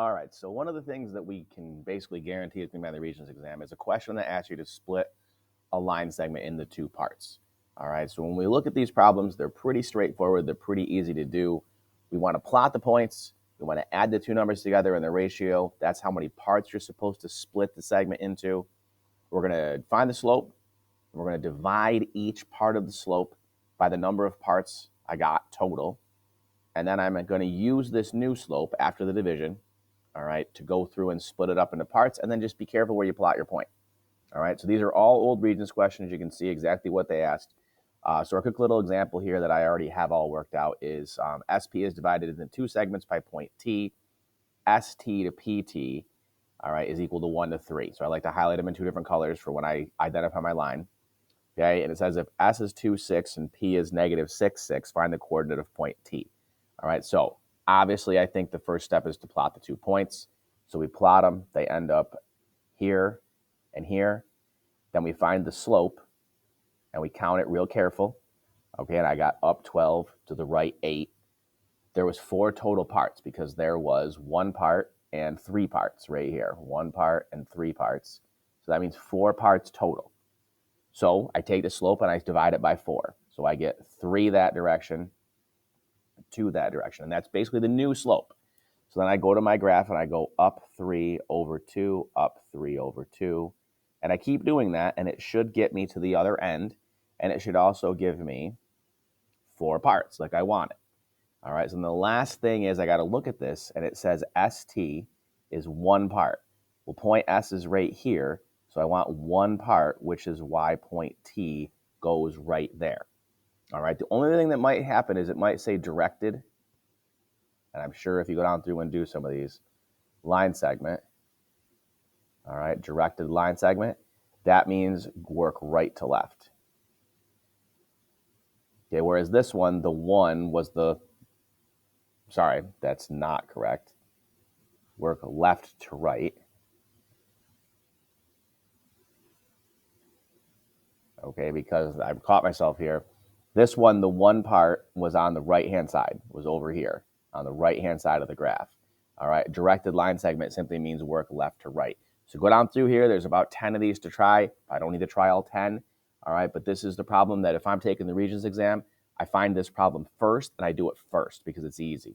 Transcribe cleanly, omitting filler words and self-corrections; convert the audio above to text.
All right, so one of the things that we can basically guarantee is going to be on the Regents exam is a question that asks you to split a line segment into two parts. All right, so when we look at these problems, they're pretty straightforward. They're pretty easy to do. We want to plot the points. We want to add the two numbers together in the ratio. That's how many parts you're supposed to split the segment into. We're going to find the slope. We're going to divide each part of the slope by the number of parts I got total. And then I'm going to use this new slope after the division, all right, to go through and split it up into parts, and then just be careful where you plot your point. All right, so these are all old Regents questions. You can see exactly what they asked. So a quick little example here that I already have all worked out is SP is divided into two segments by point T. ST to PT, all right, is equal to 1 to 3. So I like to highlight them in two different colors for when I identify my line. Okay, and it says if S is 2, 6 and P is negative 6, 6, find the coordinate of point T. All right, so obviously I think the first step is to plot the 2 points. So we plot them. They end up here and here. Then we find the slope and we count it real careful. Okay, and I got up 12 to the right 8. There was 4 total parts because there was 1 part and 3 parts right here. 1 part and 3 parts. So that means 4 parts total. So I take the slope and I divide it by 4. So I get 3 that direction, 2 that direction. And that's basically the new slope. So then I go to my graph and I go up 3 over 2, up 3 over 2. And I keep doing that, and it should get me to the other end. And it should also give me 4 parts like I want it. All right, so then the last thing is I got to look at this, and it says ST is 1 part. Well, point S is right here, so I want 1 part, which is why point T goes right there. All right, the only thing that might happen is it might say directed, and I'm sure if you go down through and do some of these, line segment, all right, directed line segment, that means work right to left. Okay, whereas this one, the 1 was the, sorry, that's not correct. Work left to right. Okay, because I've caught myself here. This one, the 1 part was on the right-hand side, was over here, on the right-hand side of the graph. All right, directed line segment simply means work left to right. So go down through here. There's about 10 of these to try. I don't need to try all 10. All right, but this is the problem that if I'm taking the Regents exam, I find this problem first and I do it first because it's easy.